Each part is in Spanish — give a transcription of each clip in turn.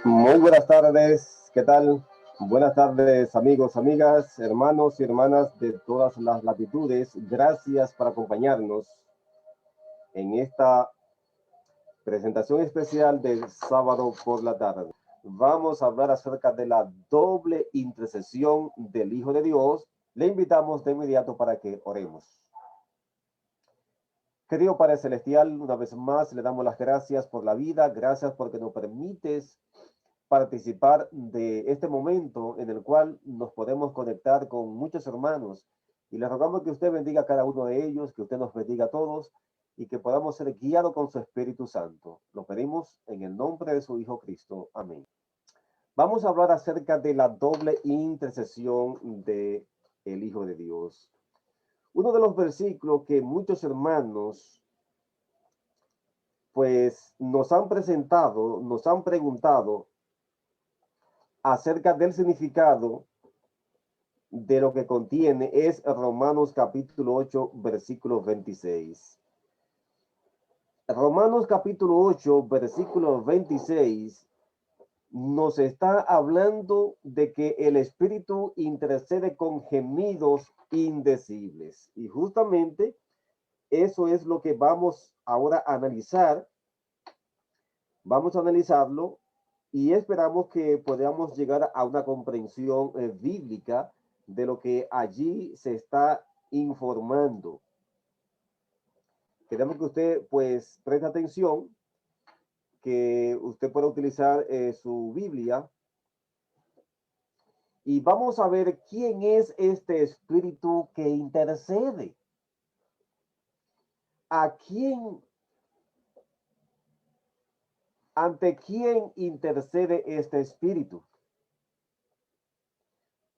Muy buenas tardes, ¿qué tal? Buenas tardes, amigos, amigas, hermanos y hermanas de todas las latitudes. Gracias por acompañarnos en esta presentación especial del sábado por la tarde. Vamos a hablar acerca de la doble intercesión del Hijo de Dios. Le invitamos de inmediato para que oremos. Querido Padre Celestial, una vez más le damos las gracias por la vida, gracias porque nos permites participar de este momento en el cual nos podemos conectar con muchos hermanos y le rogamos que usted bendiga a cada uno de ellos, que usted nos bendiga a todos y que podamos ser guiados con su Espíritu Santo. Lo pedimos en el nombre de su Hijo Cristo. Amén. Vamos a hablar acerca de la doble intercesión de el Hijo de Dios. Uno de los versículos que muchos hermanos pues nos han presentado, nos han preguntado acerca del significado de lo que contiene es Romanos capítulo 8, versículo 26. Romanos capítulo 8, versículo 26 nos está hablando de que el Espíritu intercede con gemidos indecibles. Y justamente eso es lo que vamos ahora a analizar. Vamos a analizarlo y esperamos que podamos llegar a una comprensión bíblica de lo que allí se está informando. Queremos que usted pues preste atención, que usted pueda utilizar su Biblia y vamos a ver quién es este espíritu que intercede. ¿Ante quién intercede este espíritu?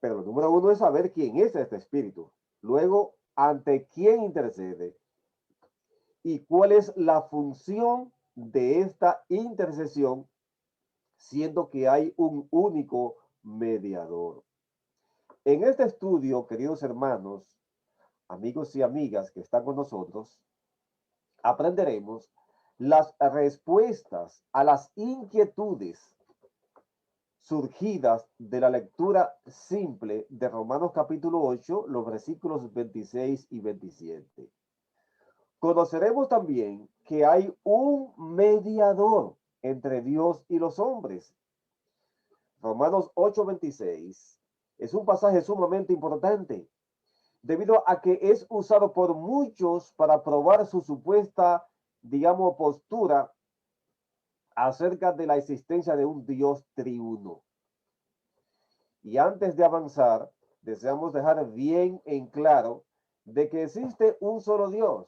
Pero lo número uno es saber quién es este espíritu. Luego, ¿ante quién intercede? ¿Y cuál es la función de esta intercesión, siendo que hay un único mediador? En este estudio, queridos hermanos, amigos y amigas que están con nosotros, aprenderemos las respuestas a las inquietudes surgidas de la lectura simple de Romanos capítulo 8, los versículos 26 y 27. Conoceremos también que hay un mediador entre Dios y los hombres. Romanos 8, 26 es un pasaje sumamente importante, debido a que es usado por muchos para probar su supuesta, digamos, postura acerca de la existencia de un Dios triuno. Y antes de avanzar, deseamos dejar bien en claro de que existe un solo Dios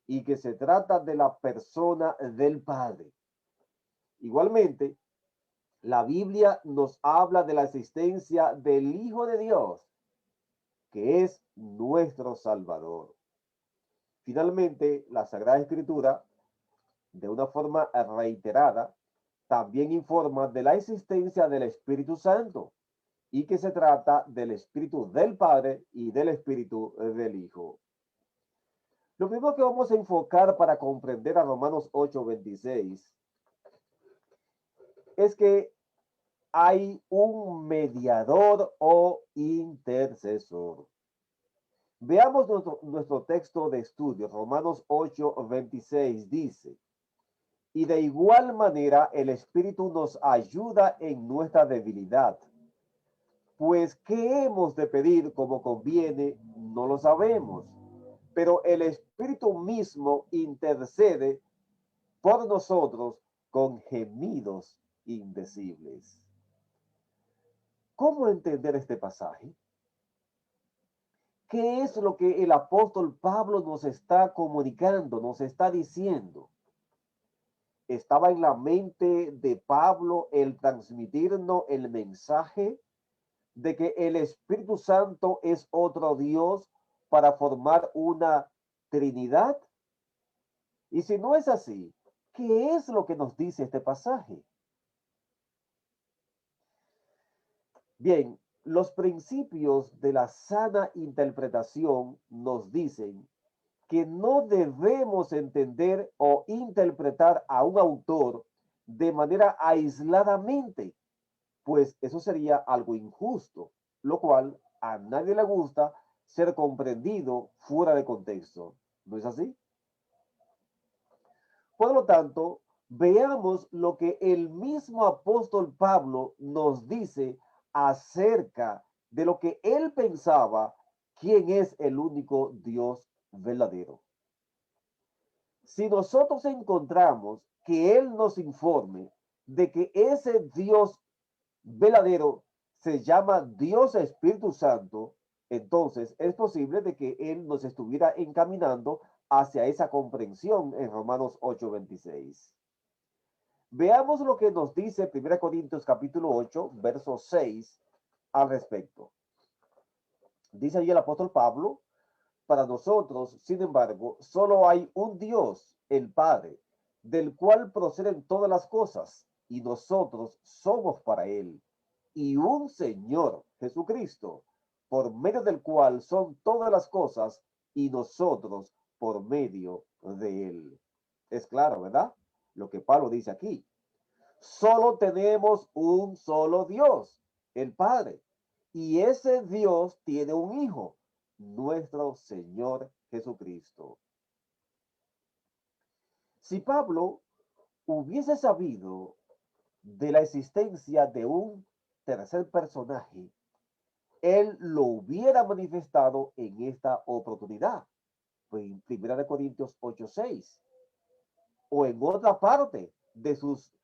y que se trata de la persona del Padre. Igualmente, la Biblia nos habla de la existencia del Hijo de Dios, que es nuestro Salvador. Finalmente, la Sagrada Escritura, de una forma reiterada, también informa de la existencia del Espíritu Santo y que se trata del Espíritu del Padre y del Espíritu del Hijo. Lo primero que vamos a enfocar para comprender a Romanos 8, 26 es que hay un mediador o intercesor. Veamos nuestro texto de estudio. Romanos 8, 26 dice: y de igual manera el Espíritu nos ayuda en nuestra debilidad. Pues, ¿qué hemos de pedir como conviene? No lo sabemos. Pero el Espíritu mismo intercede por nosotros con gemidos indecibles. ¿Cómo entender este pasaje? ¿Qué es lo que el apóstol Pablo nos está comunicando, nos está diciendo? ¿Estaba en la mente de Pablo el transmitirnos el mensaje de que el Espíritu Santo es otro Dios para formar una Trinidad? Y si no es así, ¿qué es lo que nos dice este pasaje? Bien, los principios de la sana interpretación nos dicen que no debemos entender o interpretar a un autor de manera aisladamente, pues eso sería algo injusto, lo cual a nadie le gusta ser comprendido fuera de contexto. ¿No es así? Por lo tanto, veamos lo que el mismo apóstol Pablo nos dice acerca de lo que él pensaba, quién es el único Dios verdadero. Si nosotros encontramos que él nos informe de que ese Dios verdadero se llama Dios Espíritu Santo, entonces es posible de que él nos estuviera encaminando hacia esa comprensión en Romanos 8:26. Veamos lo que nos dice 1 Corintios capítulo 8, verso 6 al respecto. Dice allí el apóstol Pablo: para nosotros, sin embargo, solo hay un Dios, el Padre, del cual proceden todas las cosas, y nosotros somos para Él, y un Señor, Jesucristo, por medio del cual son todas las cosas, y nosotros por medio de Él. Es claro, ¿verdad? Lo que Pablo dice aquí. Solo tenemos un solo Dios, el Padre, y ese Dios tiene un Hijo, nuestro Señor Jesucristo. Si Pablo hubiese sabido de la existencia de un tercer personaje, él lo hubiera manifestado en esta oportunidad, en 1 Corintios 8:6, o en otra parte de sus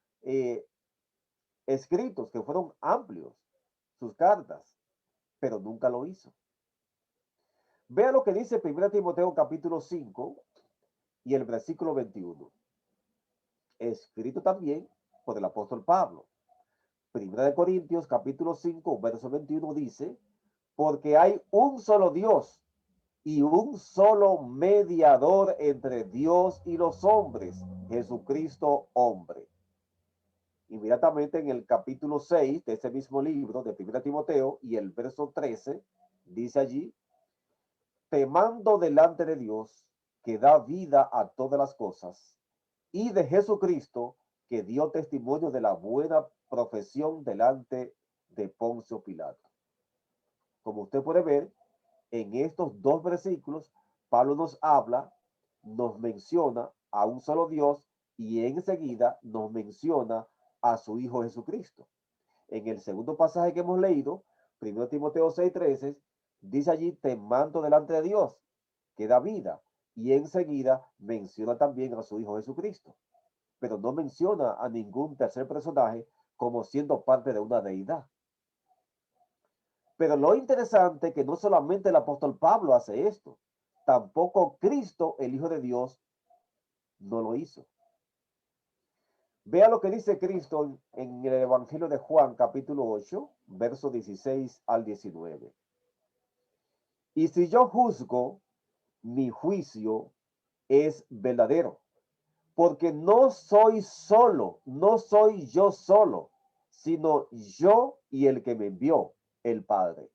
escritos, que fueron amplios, sus cartas, pero nunca lo hizo. Vea lo que dice 1 Timoteo capítulo 5 y el versículo 21, escrito también por el apóstol Pablo. 1 Corintios capítulo 5, verso 21 dice: porque hay un solo Dios y un solo mediador entre Dios y los hombres, Jesucristo hombre. Inmediatamente en el capítulo 6 de ese mismo libro de 1 Timoteo y el verso 13, dice allí: te mando delante de Dios, que da vida a todas las cosas, y de Jesucristo, que dio testimonio de la buena profesión delante de Poncio Pilato. Como usted puede ver, en estos dos versículos, Pablo nos habla, nos menciona a un solo Dios y enseguida nos menciona a su Hijo Jesucristo. En el segundo pasaje que hemos leído, 1 Timoteo 6:13, dice allí: te mando delante de Dios, que da vida, y enseguida menciona también a su Hijo Jesucristo, pero no menciona a ningún tercer personaje como siendo parte de una deidad. Pero lo interesante es que no solamente el apóstol Pablo hace esto, tampoco Cristo, el Hijo de Dios, no lo hizo. Vea lo que dice Cristo en el Evangelio de Juan, capítulo 8, versos 16 al 19. Y si yo juzgo, mi juicio es verdadero, porque no soy solo, no soy yo solo, sino yo y el que me envió, el Padre.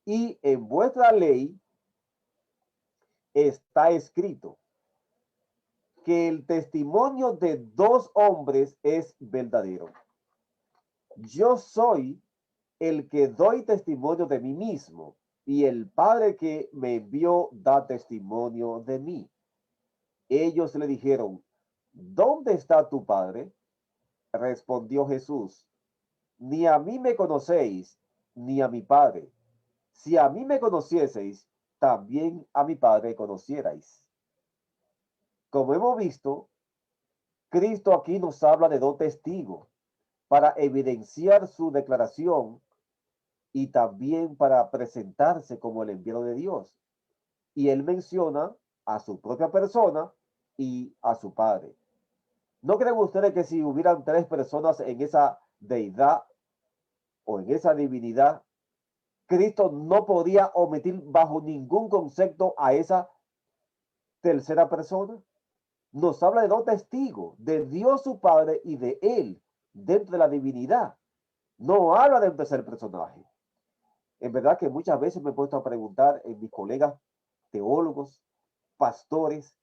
Y en vuestra ley está escrito que el testimonio de dos hombres es verdadero. Yo soy el que doy testimonio de mí mismo, y el Padre que me envió da testimonio de mí. Ellos le dijeron: ¿dónde está tu Padre? Respondió Jesús: ni a mí me conocéis, ni a mi Padre. Si a mí me conocieseis, también a mi Padre conocierais. Como hemos visto, Cristo aquí nos habla de dos testigos para evidenciar su declaración y también para presentarse como el enviado de Dios. Y él menciona a su propia persona y a su Padre. ¿No creen ustedes que si hubieran tres personas en esa deidad o en esa divinidad, Cristo no podía omitir bajo ningún concepto a esa tercera persona? Nos habla de dos testigos, de Dios su Padre y de él dentro de la divinidad. No habla de un tercer personaje. En verdad que muchas veces me he puesto a preguntar en mis colegas teólogos, pastores,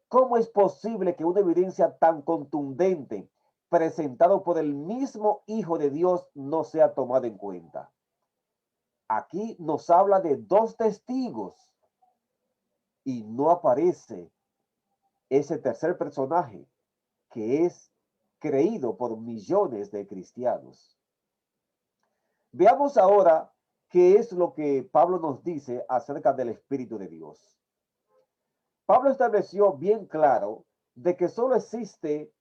¿cómo es posible que una evidencia tan contundente presentado por el mismo Hijo de Dios no sea tomada en cuenta? Aquí nos habla de dos testigos y no aparece ese tercer personaje que es creído por millones de cristianos. Veamos ahora qué es lo que Pablo nos dice acerca del Espíritu de Dios. Pablo estableció bien claro de que solo existe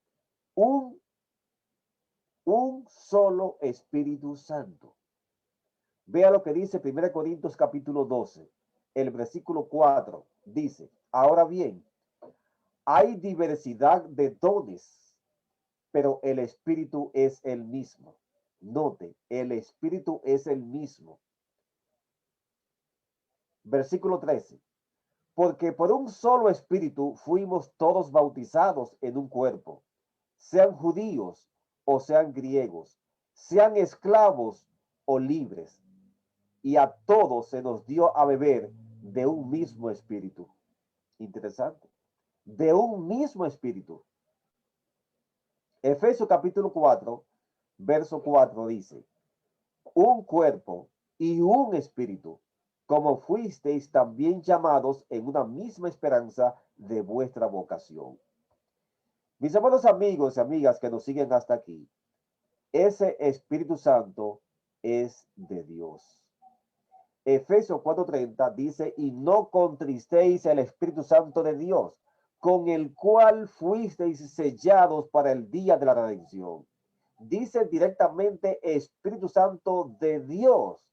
un solo Espíritu Santo. Vea lo que dice 1 Corintios capítulo 12, el versículo 4. Dice, ahora bien, hay diversidad de dones, pero el Espíritu es el mismo. Note, el Espíritu es el mismo. Versículo 13. Porque por un solo Espíritu fuimos todos bautizados en un cuerpo, sean judíos o sean griegos, sean esclavos o libres, y a todos se nos dio a beber de un mismo Espíritu. Interesante. De un mismo Espíritu. Efesios capítulo 4, verso 4 dice, un cuerpo y un espíritu, como fuisteis también llamados en una misma esperanza de vuestra vocación. Mis amados amigos y amigas que nos siguen hasta aquí, ese Espíritu Santo es de Dios. Efesios 4:30 dice, y no contristéis el Espíritu Santo de Dios, con el cual fuisteis sellados para el día de la redención. Dice directamente Espíritu Santo de Dios.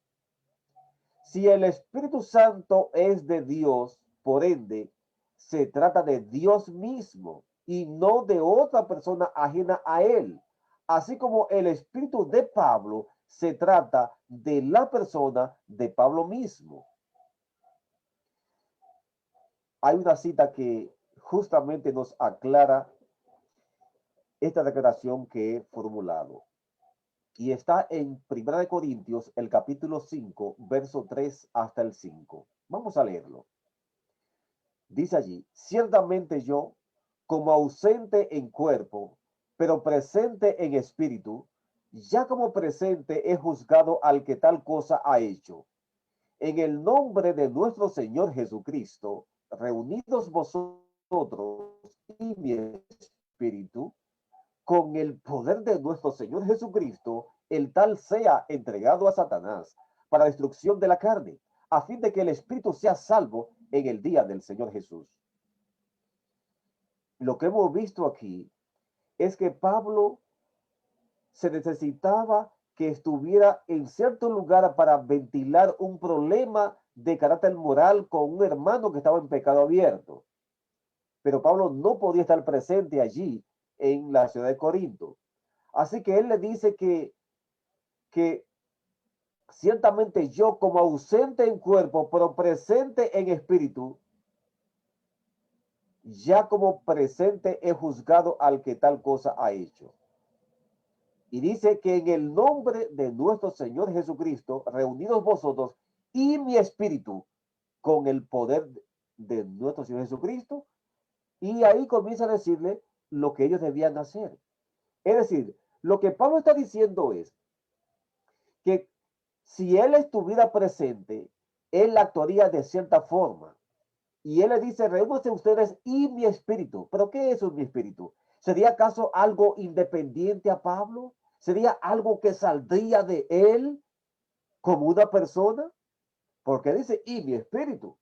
Si el Espíritu Santo es de Dios, por ende, se trata de Dios mismo y no de otra persona ajena a él. Así como el Espíritu de Pablo se trata de la persona de Pablo mismo. Hay una cita que justamente nos aclara esta declaración que he formulado. Y está en 1 Corintios, el capítulo 5, verso 3 hasta el 5. Vamos a leerlo. Dice allí, ciertamente yo, como ausente en cuerpo, pero presente en espíritu, ya como presente he juzgado al que tal cosa ha hecho. En el nombre de nuestro Señor Jesucristo, reunidos vosotros y mi espíritu, con el poder de nuestro Señor Jesucristo, el tal sea entregado a Satanás para destrucción de la carne, a fin de que el espíritu sea salvo en el día del Señor Jesús. Lo que hemos visto aquí es que Pablo se necesitaba que estuviera en cierto lugar para ventilar un problema de carácter moral con un hermano que estaba en pecado abierto. Pero Pablo no podía estar presente allí en la ciudad de Corinto. Así que él le dice que ciertamente yo, como ausente en cuerpo, pero presente en espíritu, ya como presente he juzgado al que tal cosa ha hecho. Y dice que en el nombre de nuestro Señor Jesucristo, reunidos vosotros y mi espíritu con el poder de nuestro Señor Jesucristo, y ahí comienza a decirle lo que ellos debían hacer. Es decir, lo que Pablo está diciendo es que si él estuviera presente, él actuaría de cierta forma. Y él le dice, reúnanse ustedes y mi espíritu. ¿Pero qué es mi espíritu? ¿Sería acaso algo independiente a Pablo? ¿Sería algo que saldría de él como una persona? Porque dice, y mi espíritu.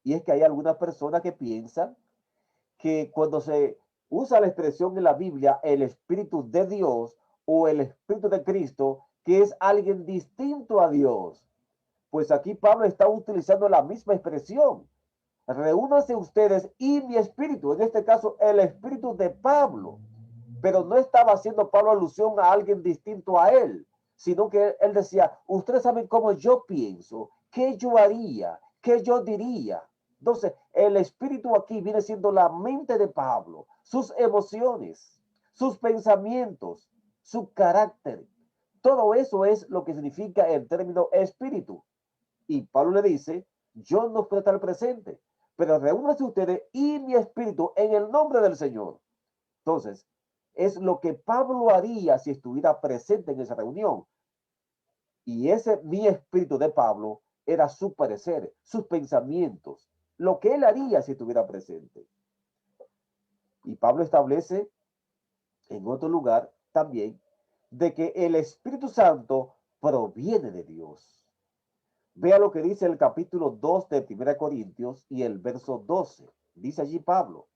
Y es que hay algunas personas que piensan que cuando se usa la expresión en la Biblia, el Espíritu de Dios o el Espíritu de Cristo, que es alguien distinto a Dios. Pues aquí Pablo está utilizando la misma expresión. Reúnanse ustedes y mi espíritu, en este caso el espíritu de Pablo. Pero no estaba haciendo Pablo alusión a alguien distinto a él, sino que él decía, ustedes saben cómo yo pienso, qué yo haría, qué yo diría. Entonces, el espíritu aquí viene siendo la mente de Pablo, sus emociones, sus pensamientos, su carácter. Todo eso es lo que significa el término espíritu. Y Pablo le dice, yo no puedo estar presente, pero reúnanse ustedes y mi espíritu en el nombre del Señor. Entonces, es lo que Pablo haría si estuviera presente en esa reunión. Y ese mi espíritu de Pablo era su parecer, sus pensamientos, lo que él haría si estuviera presente. Y Pablo establece en otro lugar también de que el Espíritu Santo proviene de Dios. Vea lo que dice el capítulo 2 de 1 Corintios y el verso 12. Dice allí Pablo,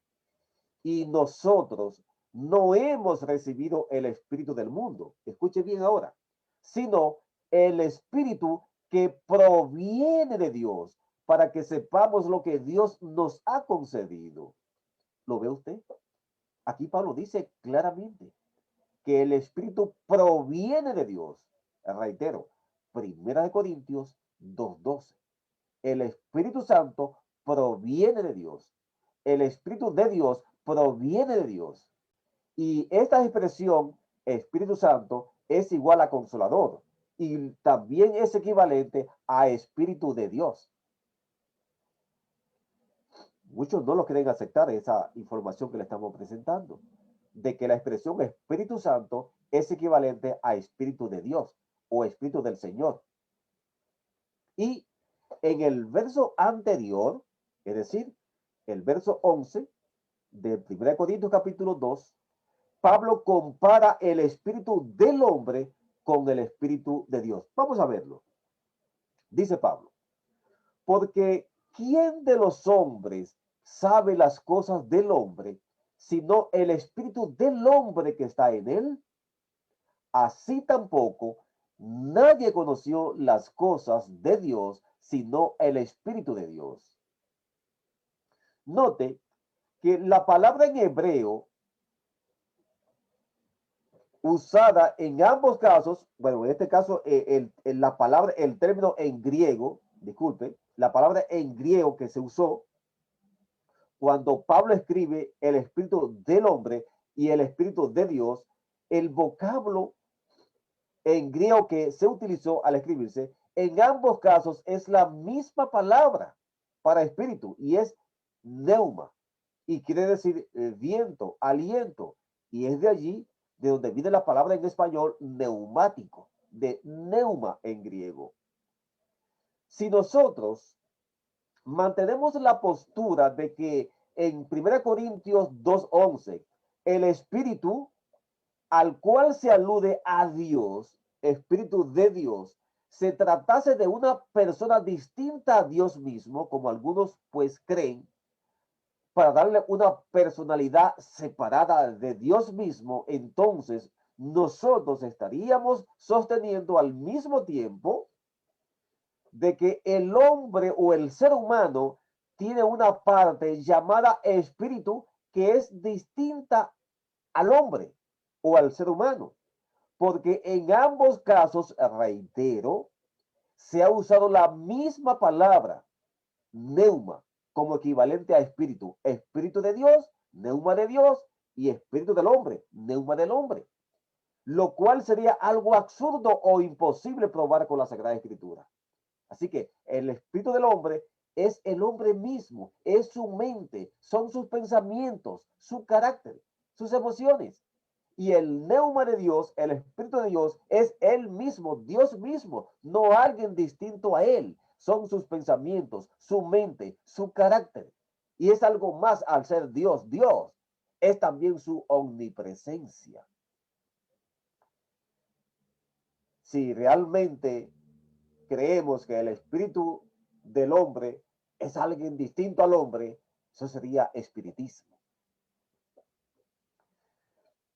y nosotros no hemos recibido el espíritu del mundo, escuche bien ahora, sino el espíritu que proviene de Dios, para que sepamos lo que Dios nos ha concedido. ¿Lo ve usted? Aquí Pablo dice claramente que el espíritu proviene de Dios. Reitero, 1 Corintios 2:12. El Espíritu Santo proviene de Dios. El Espíritu de Dios proviene de Dios. Y esta expresión, Espíritu Santo, es igual a consolador y también es equivalente a Espíritu de Dios. Muchos no lo quieren aceptar, esa información que le estamos presentando, de que la expresión Espíritu Santo es equivalente a Espíritu de Dios o Espíritu del Señor. Y en el verso anterior, es decir, el verso 11 de 1 Corintios capítulo 2, Pablo compara el espíritu del hombre con el espíritu de Dios. Vamos a verlo. Dice Pablo, porque ¿quién de los hombres sabe las cosas del hombre, sino el espíritu del hombre que está en él? Así tampoco nadie conoció las cosas de Dios, sino el espíritu de Dios. Note que la palabra en hebreo usada en ambos casos, bueno, en este caso la palabra, el término en griego, disculpe, la palabra en griego que se usó cuando Pablo escribe el espíritu del hombre y el espíritu de Dios, el vocablo en griego que se utilizó al escribirse, en ambos casos es la misma palabra para espíritu y es neuma y quiere decir viento, aliento, y es de allí de donde viene la palabra en español neumático, de neuma en griego. Si nosotros mantenemos la postura de que en 1 Corintios 2:11 el espíritu al cual se alude a Dios, espíritu de Dios, se tratase de una persona distinta a Dios mismo, como algunos pues creen, para darle una personalidad separada de Dios mismo, entonces nosotros estaríamos sosteniendo al mismo tiempo de que el hombre o el ser humano tiene una parte llamada espíritu que es distinta al hombre o al ser humano, porque en ambos casos, reitero, se ha usado la misma palabra, neuma, como equivalente a espíritu. Espíritu de Dios, neuma de Dios, y espíritu del hombre, neuma del hombre. Lo cual sería algo absurdo o imposible probar con la Sagrada Escritura. Así que el espíritu del hombre es el hombre mismo, es su mente, son sus pensamientos, su carácter, sus emociones. Y el neuma de Dios, el espíritu de Dios, es él mismo, Dios mismo, no alguien distinto a él. Son sus pensamientos, su mente, su carácter. Y es algo más al ser Dios. Dios es también su omnipresencia. Si realmente creemos que el espíritu del hombre es alguien distinto al hombre, eso sería espiritismo.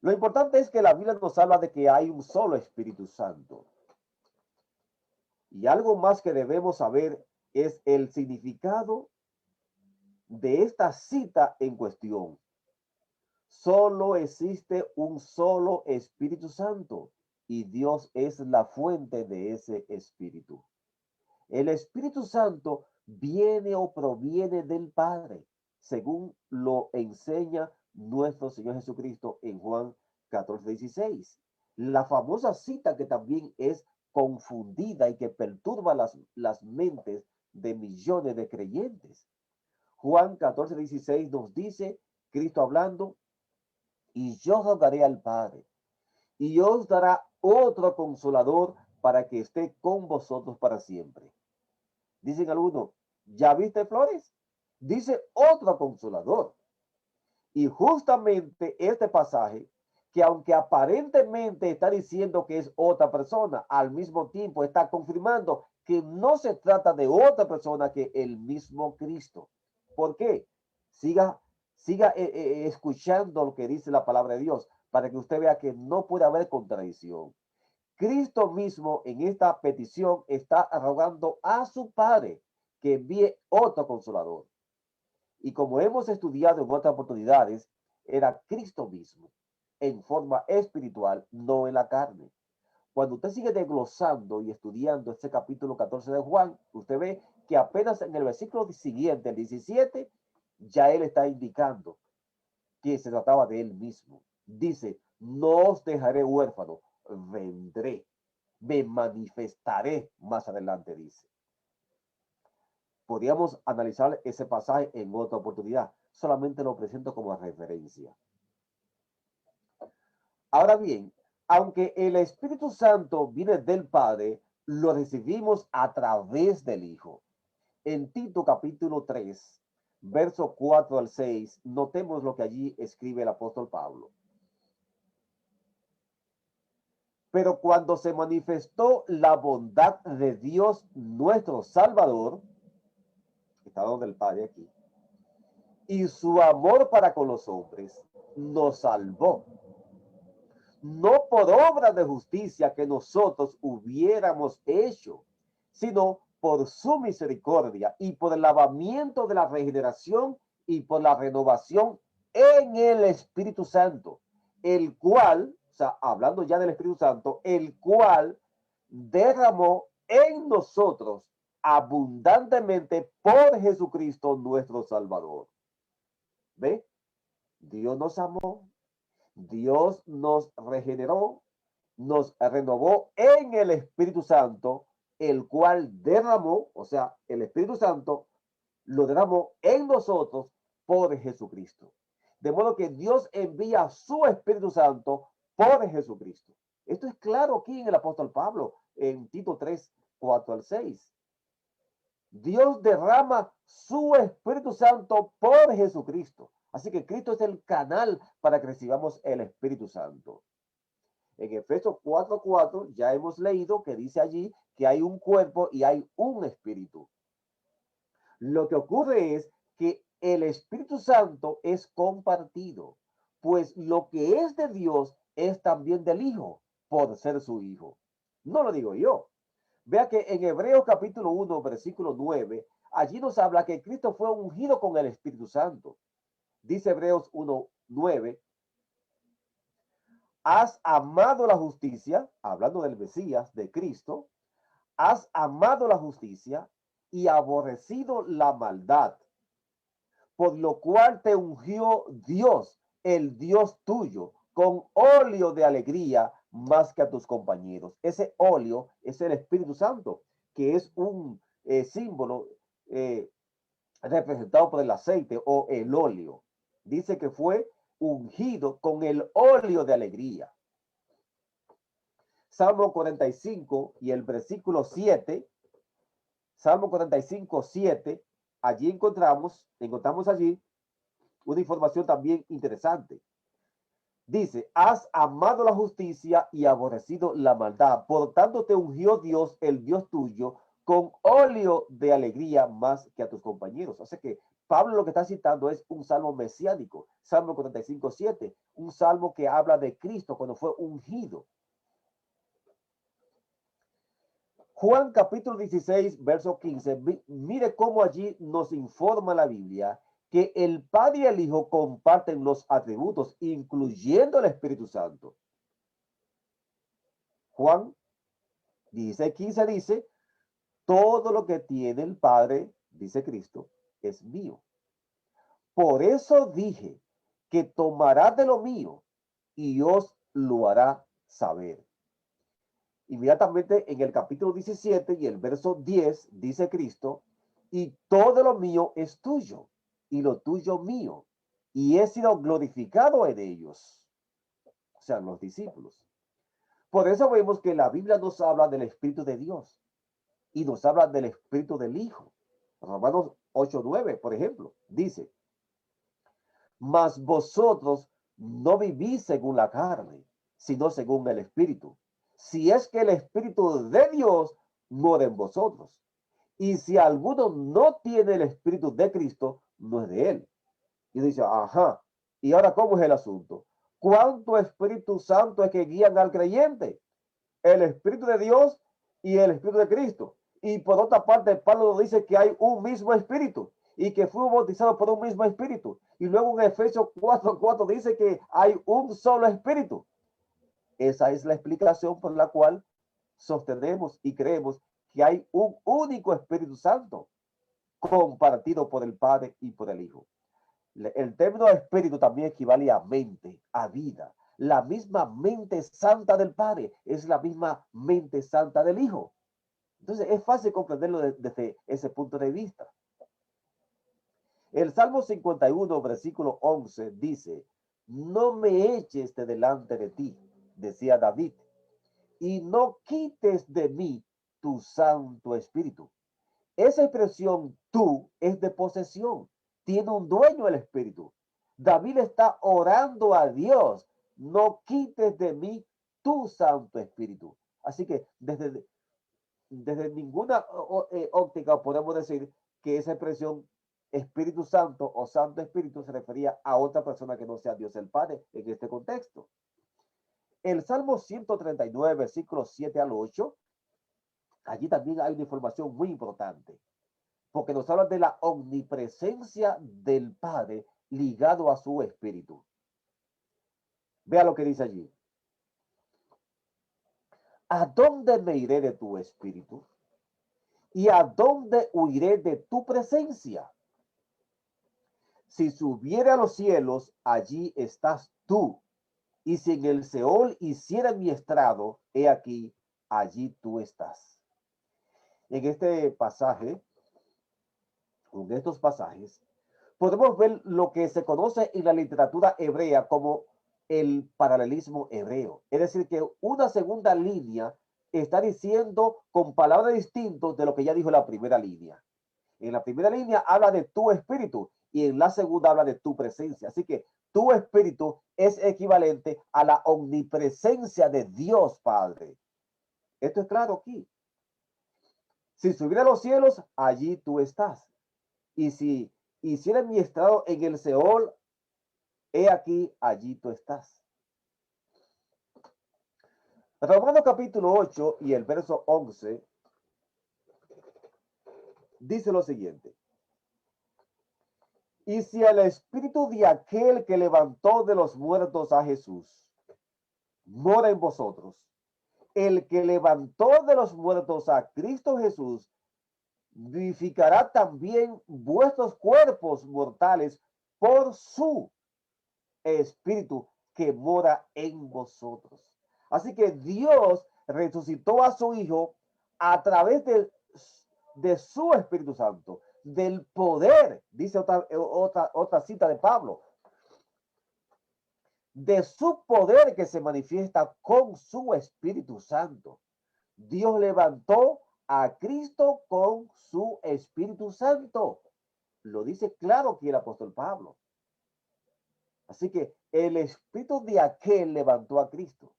Lo importante es que la Biblia nos habla de que hay un solo Espíritu Santo. Y algo más que debemos saber es el significado de esta cita en cuestión. Solo existe un solo Espíritu Santo y Dios es la fuente de ese Espíritu. El Espíritu Santo viene o proviene del Padre, según lo enseña nuestro Señor Jesucristo en Juan 14:16. La famosa cita que también es confundida y que perturba las mentes de millones de creyentes. Juan 14:16 nos dice, Cristo hablando, y yo rogaré al Padre, y os dará otro consolador para que esté con vosotros para siempre. Dicen algunos, ¿ya viste flores? Dice otro consolador. Y justamente este pasaje, que aunque aparentemente está diciendo que es otra persona, al mismo tiempo está confirmando que no se trata de otra persona que el mismo Cristo. ¿Por qué? Siga escuchando lo que dice la palabra de Dios para que usted vea que no puede haber contradicción. Cristo mismo en esta petición está rogando a su Padre que envíe otro consolador. Y como hemos estudiado en otras oportunidades, era Cristo mismo en forma espiritual, no en la carne. Cuando usted sigue desglosando y estudiando este capítulo 14 de Juan, usted ve que apenas en el versículo siguiente, el 17, ya él está indicando que se trataba de él mismo. Dice, no os dejaré huérfano, vendré, me manifestaré más adelante, dice. Podríamos analizar ese pasaje en otra oportunidad. Solamente lo presento como referencia. Ahora bien, aunque el Espíritu Santo viene del Padre, lo recibimos a través del Hijo. En Tito capítulo 3, verso 4 al 6, notemos lo que allí escribe el apóstol Pablo. Pero cuando se manifestó la bondad de Dios nuestro Salvador, está donde el Padre aquí, y su amor para con los hombres, nos salvó. No por obra de justicia que nosotros hubiéramos hecho, sino por su misericordia y por el lavamiento de la regeneración y por la renovación en el Espíritu Santo, el cual, o sea, hablando ya del Espíritu Santo, el cual derramó en nosotros abundantemente por Jesucristo nuestro Salvador. ¿Ve? Dios nos amó, Dios nos regeneró, nos renovó en el Espíritu Santo, el cual derramó, o sea, el Espíritu Santo lo derramó en nosotros por Jesucristo. De modo que Dios envía su Espíritu Santo por Jesucristo. Esto es claro aquí en el apóstol Pablo, en Tito 3, 4 al 6. Dios derrama su Espíritu Santo por Jesucristo. Así que Cristo es el canal para que recibamos el Espíritu Santo. En Efesios 4:4 ya hemos leído que dice allí que hay un cuerpo y hay un espíritu. Lo que ocurre es que el Espíritu Santo es compartido, pues lo que es de Dios es también del Hijo, por ser su Hijo. No lo digo yo. Vea que en Hebreos capítulo 1, versículo 9, allí nos habla que Cristo fue ungido con el Espíritu Santo. Dice Hebreos 1:9, has amado la justicia, hablando del Mesías, de Cristo, has amado la justicia y aborrecido la maldad, por lo cual te ungió Dios, el Dios tuyo, con óleo de alegría más que a tus compañeros. Ese óleo es el Espíritu Santo, que es un símbolo representado por el aceite o el óleo. Dice que fue ungido con el óleo de alegría. Salmo 45 y el versículo 7, Salmo 45, 7, allí encontramos allí una información también interesante. Dice, has amado la justicia y aborrecido la maldad. Por tanto te ungió Dios, el Dios tuyo, con óleo de alegría más que a tus compañeros. O sea que Pablo lo que está citando es un salmo mesiánico, Salmo 45, 7, un salmo que habla de Cristo cuando fue ungido. Juan capítulo 16, verso 15, mire cómo allí nos informa la Biblia que el Padre y el Hijo comparten los atributos, incluyendo el Espíritu Santo. Juan 16, 15 dice, todo lo que tiene el Padre, dice Cristo, es mío. Por eso dije que tomará de lo mío y os lo hará saber. Inmediatamente en el capítulo 17 y el verso 10 dice Cristo, y todo lo mío es tuyo. y lo tuyo mío, y he sido glorificado en ellos, o sea, los discípulos. Por eso vemos que la Biblia nos habla del Espíritu de Dios y nos habla del Espíritu del Hijo. Romanos 8:9, por ejemplo, dice: mas vosotros no vivís según la carne, sino según el Espíritu. Si es que el Espíritu de Dios mora en vosotros. Y si alguno no tiene el Espíritu de Cristo, no es de él. Y dice, ajá, ¿y ahora cómo es el asunto? ¿Cuánto Espíritu Santo es que guían al creyente? El Espíritu de Dios y el Espíritu de Cristo. Y por otra parte, Pablo dice que hay un mismo Espíritu y que fuimos bautizados por un mismo Espíritu. Y luego en Efesios 4:4 dice que hay un solo Espíritu. Esa es la explicación por la cual sostenemos y creemos que hay un único Espíritu Santo compartido por el Padre y por el Hijo. El término espíritu también equivale a mente, a vida. La misma mente santa del Padre es la misma mente santa del Hijo. Entonces es fácil comprenderlo desde ese punto de vista. El Salmo 51, versículo 11 dice: no me eches de delante de ti, decía David, y no quites de mí tu Santo Espíritu. Esa expresión tú es de posesión. Tiene un dueño el Espíritu. David está orando a Dios: no quites de mí tu Santo Espíritu. Así que desde ninguna óptica podemos decir que esa expresión Espíritu Santo o Santo Espíritu se refería a otra persona que no sea Dios el Padre en este contexto. El Salmo 139, versículos 7 al 8, allí también hay una información muy importante, porque nos habla de la omnipresencia del Padre ligado a su Espíritu. Vea lo que dice allí: ¿a dónde me iré de tu Espíritu? ¿Y a dónde huiré de tu presencia? Si subiere a los cielos, allí estás tú. Y si en el Seol hiciera mi estrado, he aquí, allí tú estás. En este pasaje, en estos pasajes, podemos ver lo que se conoce en la literatura hebrea como el paralelismo hebreo. Es decir, que una segunda línea está diciendo con palabras distintas de lo que ya dijo la primera línea. En la primera línea habla de tu espíritu y en la segunda habla de tu presencia. Así que tu espíritu es equivalente a la omnipresencia de Dios Padre. Esto es claro aquí. Si subiera a los cielos, allí tú estás. Y si hiciera mi estrado en el Seol, he aquí, allí tú estás. Romanos capítulo 8 y el verso 11 dice lo siguiente: y si el espíritu de aquel que levantó de los muertos a Jesús mora en vosotros, el que levantó de los muertos a Cristo Jesús vivificará también vuestros cuerpos mortales por su espíritu que mora en vosotros. Así que Dios resucitó a su Hijo a través de su Espíritu Santo, del poder, dice otra cita de Pablo, de su poder que se manifiesta con su Espíritu Santo. Dios levantó a Cristo con su Espíritu Santo. Lo dice claro aquí el apóstol Pablo. Así que el Espíritu de aquel levantó a Cristo.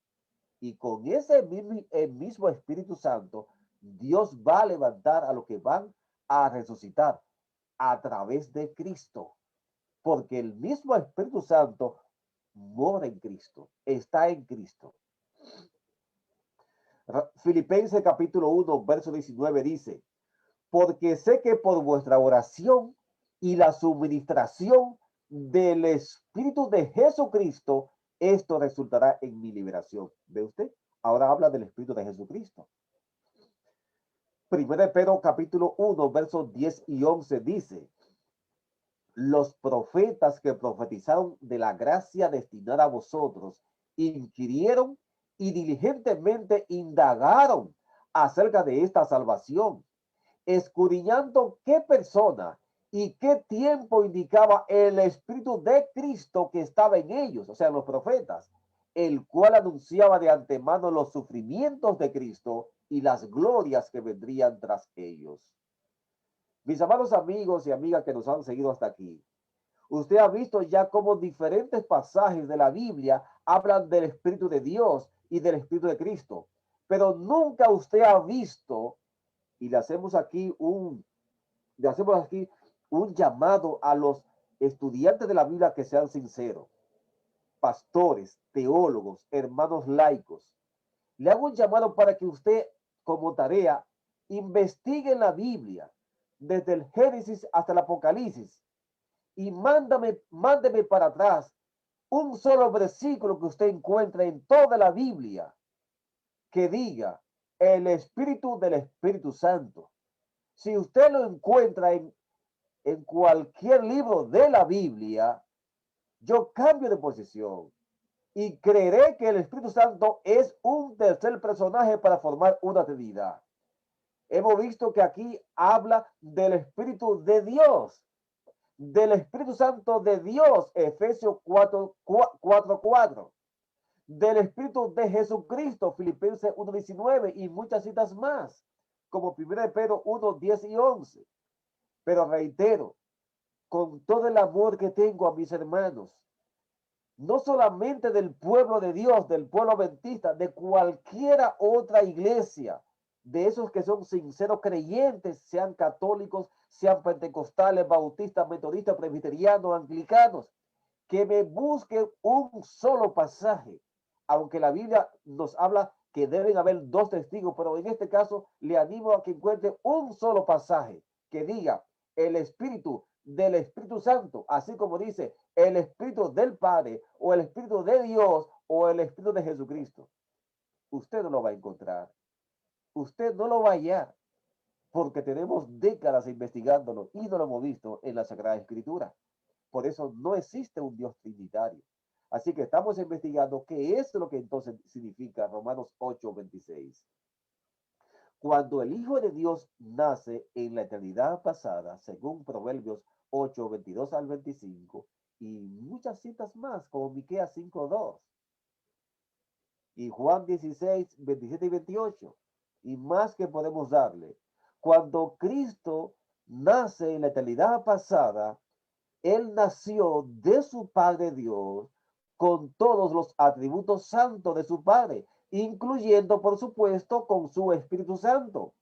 Y con ese mismo Espíritu Santo, Dios va a levantar a los que van a resucitar a través de Cristo. Porque el mismo Espíritu Santo mora en Cristo, está en Cristo. Filipenses capítulo 1, verso 19 dice: porque sé que por vuestra oración y la suministración del Espíritu de Jesucristo, esto resultará en mi liberación. ¿Ve usted? Ahora habla del Espíritu de Jesucristo. Primero de Pedro capítulo 1, versos 10 y 11 dice: los profetas que profetizaron de la gracia destinada a vosotros inquirieron y diligentemente indagaron acerca de esta salvación, escudriñando qué persona y qué tiempo indicaba el Espíritu de Cristo que estaba en ellos, o sea, los profetas, el cual anunciaba de antemano los sufrimientos de Cristo y las glorias que vendrían tras ellos. Mis amados amigos y amigas que nos han seguido hasta aquí, usted ha visto ya cómo diferentes pasajes de la Biblia hablan del Espíritu de Dios y del Espíritu de Cristo, pero nunca usted ha visto, y le hacemos aquí un llamado a los estudiantes de la Biblia que sean sinceros, pastores, teólogos, hermanos laicos. Le hago un llamado para que usted, como tarea, investigue la Biblia desde el Génesis hasta el Apocalipsis y mándeme para atrás un solo versículo que usted encuentre en toda la Biblia que diga el Espíritu del Espíritu Santo. Si usted lo encuentra en cualquier libro de la Biblia, yo cambio de posición y creeré que el Espíritu Santo es un tercer personaje para formar una Trinidad. Hemos visto que aquí habla del Espíritu de Dios, del Espíritu Santo de Dios, Efesios 4:4, del Espíritu de Jesucristo, Filipenses 1:19 y muchas citas más, como 1 Pedro 1:10 y 11. Pero reitero, con todo el amor que tengo a mis hermanos, no solamente del pueblo de Dios, del pueblo adventista, de cualquiera otra iglesia, de esos que son sinceros creyentes, sean católicos, sean pentecostales, bautistas, metodistas, presbiterianos, anglicanos, que me busquen un solo pasaje, aunque la Biblia nos habla que deben haber dos testigos, pero en este caso le animo a que encuentre un solo pasaje que diga el Espíritu del Espíritu Santo, así como dice el Espíritu del Padre o el Espíritu de Dios o el Espíritu de Jesucristo. Usted no lo va a encontrar, usted no lo va a hallar, porque tenemos décadas investigándolo y no lo hemos visto en la Sagrada Escritura. Por eso no existe un Dios trinitario. Así que estamos investigando qué es lo que entonces significa Romanos 8:26. Cuando el Hijo de Dios nace en la eternidad pasada, según Proverbios 8:22 al 25, y muchas citas más, como Miqueas 5:2, y Juan 16:27 y 28, y más que podemos darle. Cuando Cristo nace en la eternidad pasada, Él nació de su Padre Dios con todos los atributos santos de su Padre, incluyendo, por supuesto, con su Espíritu Santo,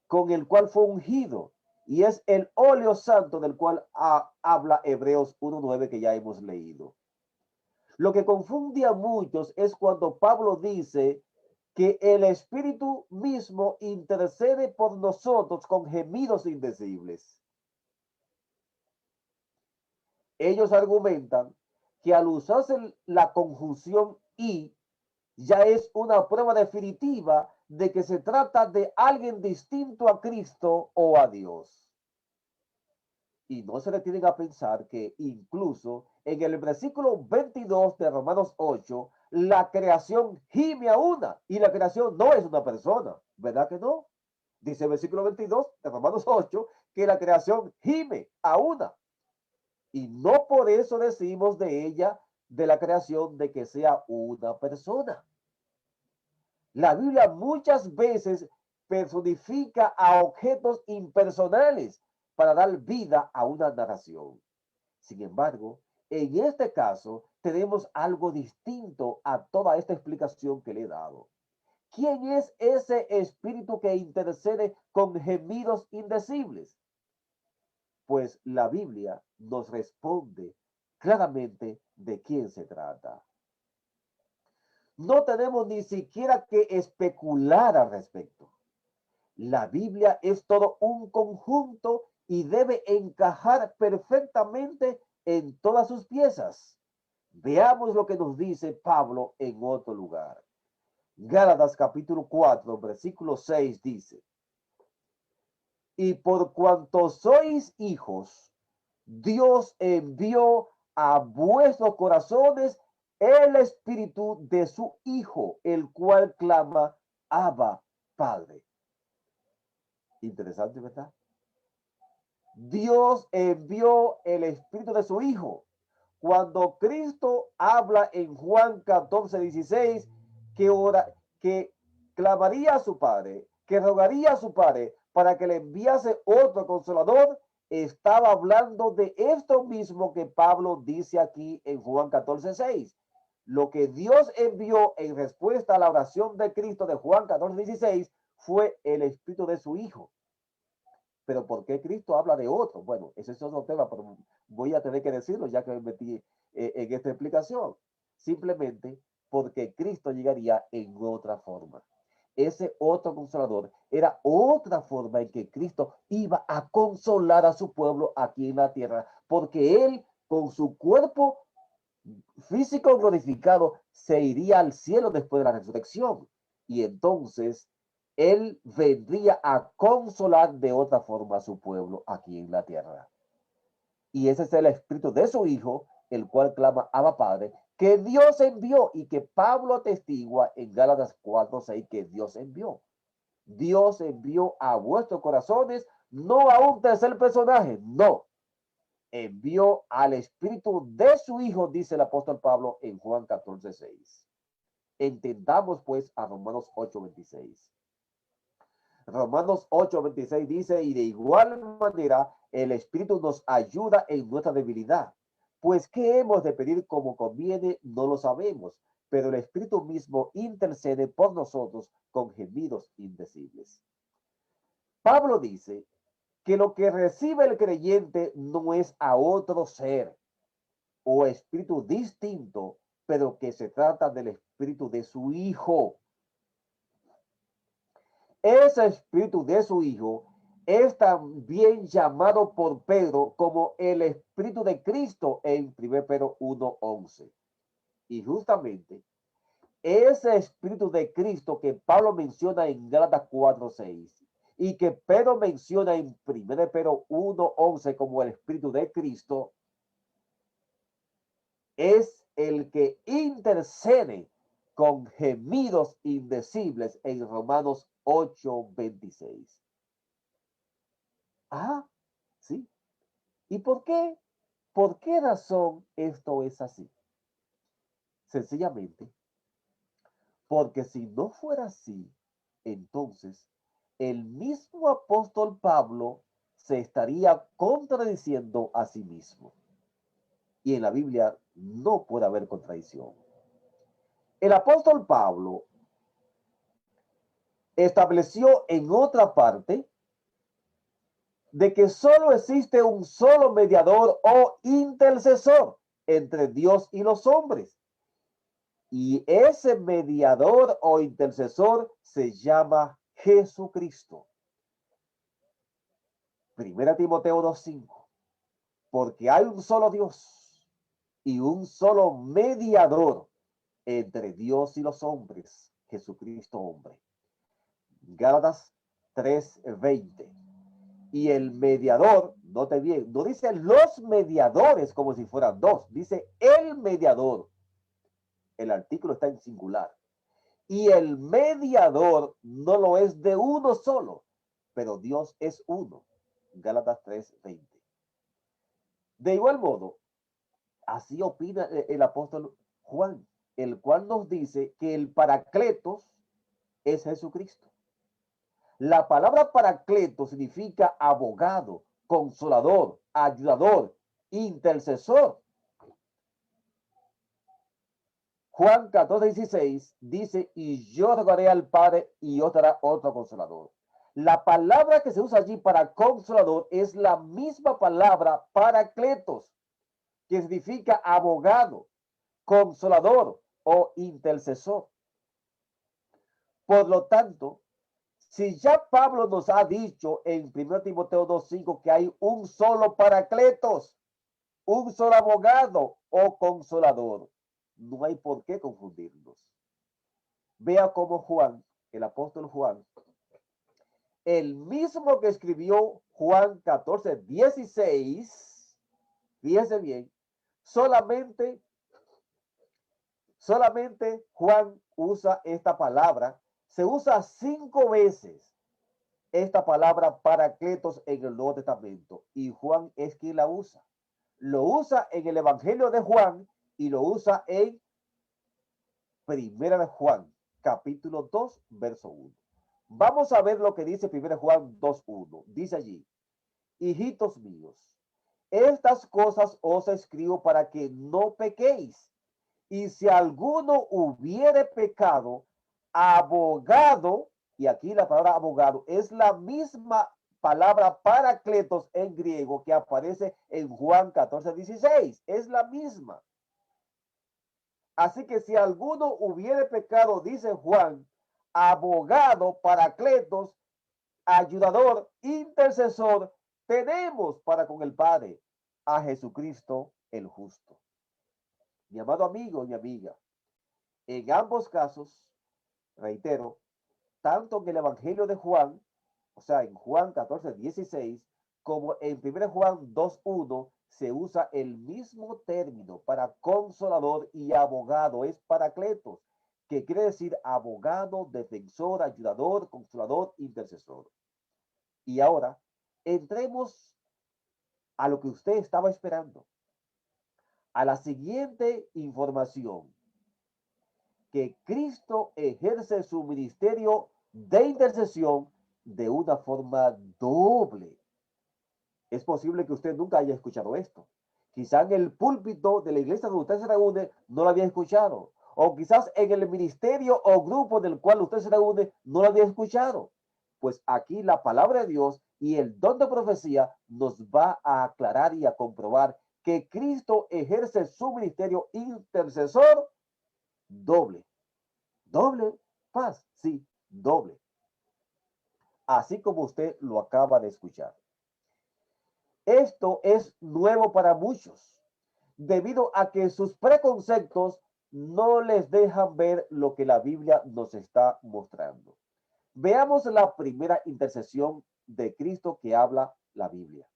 con el cual fue ungido. Y es el óleo santo del cual habla Hebreos 1:9 que ya hemos leído. Lo que confunde a muchos es cuando Pablo dice que el Espíritu mismo intercede por nosotros con gemidos indecibles. Ellos argumentan que al usarse la conjunción y ya es una prueba definitiva de que se trata de alguien distinto a Cristo o a Dios. Y no se detienen a pensar que incluso en el versículo 22 de Romanos 8, la creación gime a una y la creación no es una persona, ¿verdad que no? Dice el versículo 22 de Romanos 8 que la creación gime a una. Y no por eso decimos de ella, de la creación, de que sea una persona. La Biblia muchas veces personifica a objetos impersonales para dar vida a una narración. Sin embargo, en este caso tenemos algo distinto a toda esta explicación que le he dado. ¿Quién es ese espíritu que intercede con gemidos indecibles? Pues la Biblia nos responde claramente de quién se trata. No tenemos ni siquiera que especular al respecto. La Biblia es todo un conjunto y debe encajar perfectamente en todas sus piezas. Veamos lo que nos dice Pablo en otro lugar. Gálatas capítulo 4, versículo 6 dice: y por cuanto sois hijos, Dios envió a vuestros corazones el espíritu de su Hijo, el cual clama, Abba, Padre. Interesante, ¿verdad? Dios envió el Espíritu de su Hijo. Cuando Cristo habla en Juan 14:16, que clamaría a su Padre, que rogaría a su Padre para que le enviase otro consolador, estaba hablando de esto mismo que Pablo dice aquí en Juan 14:6. Lo que Dios envió en respuesta a la oración de Cristo de Juan 14:16 fue el Espíritu de su Hijo. Pero ¿por qué Cristo habla de otro? Bueno, ese es otro tema, pero voy a tener que decirlo ya que me metí en esta explicación. Simplemente porque Cristo llegaría en otra forma. Ese otro consolador era otra forma en que Cristo iba a consolar a su pueblo aquí en la tierra, porque él con su cuerpo físico glorificado se iría al cielo después de la resurrección. Y entonces él vendría a consolar de otra forma a su pueblo aquí en la tierra. Y ese es el espíritu de su Hijo, el cual clama Abba Padre, que Dios envió y que Pablo atestigua en Gálatas 4:6 que Dios envió. Dios envió a vuestros corazones, no a un tercer personaje, no. Envió al espíritu de su Hijo, dice el apóstol Pablo en Juan 14:6. Entendamos pues a Romanos 8:26. Romanos 8:26 dice, y de igual manera el Espíritu nos ayuda en nuestra debilidad, pues qué hemos de pedir como conviene, no lo sabemos, pero el Espíritu mismo intercede por nosotros con gemidos indecibles. Pablo dice que lo que recibe el creyente no es a otro ser o espíritu distinto, pero que se trata del Espíritu de su Hijo. Ese espíritu de su Hijo es también llamado por Pedro como el Espíritu de Cristo en 1 Pedro 1:11. Y justamente ese Espíritu de Cristo que Pablo menciona en Gálatas 4:6 y que Pedro menciona en 1 Pedro 1:11 como el Espíritu de Cristo, es el que intercede con gemidos indecibles en Romanos 8:26. Ah, sí. ¿Y por qué? ¿Por qué razón esto es así? Sencillamente, porque si no fuera así, entonces el mismo apóstol Pablo se estaría contradiciendo a sí mismo. Y en la Biblia no puede haber contradicción. El apóstol Pablo estableció en otra parte de que solo existe un solo mediador o intercesor entre Dios y los hombres. Y ese mediador o intercesor se llama Jesucristo. Primera Timoteo 2:5. Porque hay un solo Dios y un solo mediador entre Dios y los hombres, Jesucristo hombre. Gálatas 3:20. Y el mediador, note bien, no dice los mediadores como si fueran dos, dice el mediador. El artículo está en singular. Y el mediador no lo es de uno solo, pero Dios es uno. Gálatas 3:20. De igual modo, así opina el apóstol Juan, el cual nos dice que el Paracletos es Jesucristo. La palabra Paracleto significa abogado, consolador, ayudador, intercesor. Juan 14:16 dice, y yo rogaré al Padre y os dará otro consolador. La palabra que se usa allí para consolador es la misma palabra Paracletos, que significa abogado, consolador o intercesor. Por lo tanto, si ya Pablo nos ha dicho en 1 Timoteo 2:5 que hay un solo Paracletos, un solo abogado o consolador, no hay por qué confundirnos. Vea cómo Juan, el apóstol Juan, el mismo que escribió Juan 14:16, fíjese bien, solamente Juan usa esta palabra, se usa 5 veces esta palabra paracletos en el Nuevo Testamento y Juan es quien la usa. Lo usa en el Evangelio de Juan y lo usa en Primera de Juan, capítulo 2, verso 1. Vamos a ver lo que dice Primera de Juan 2:1. Dice allí: hijitos míos, estas cosas os escribo para que no pequéis. Y si alguno hubiere pecado, abogado, y aquí la palabra abogado es la misma palabra paracletos en griego que aparece en Juan 14:16. Es la misma. Así que si alguno hubiere pecado, dice Juan, abogado, paracletos, ayudador, intercesor, tenemos para con el Padre a Jesucristo el justo. Mi amado amigo y amiga, en ambos casos, reitero, tanto en el Evangelio de Juan, o sea, en Juan 14:16, como en 1 Juan 2:1, se usa el mismo término para consolador y abogado, es paracletos, que quiere decir abogado, defensor, ayudador, consolador, intercesor. Y ahora, entremos a lo que usted estaba esperando, a la siguiente información, que Cristo ejerce su ministerio de intercesión de una forma doble. Es posible que usted nunca haya escuchado esto. Quizá en el púlpito de la iglesia donde usted se reúne no lo había escuchado. O quizás en el ministerio o grupo del cual usted se reúne no lo había escuchado. Pues aquí la palabra de Dios y el don de profecía nos va a aclarar y a comprobar que Cristo ejerce su ministerio intercesor doble. Doble paz, sí, doble. Así como usted lo acaba de escuchar. Esto es nuevo para muchos, debido a que sus preconceptos no les dejan ver lo que la Biblia nos está mostrando. Veamos la primera intercesión de Cristo que habla la Biblia.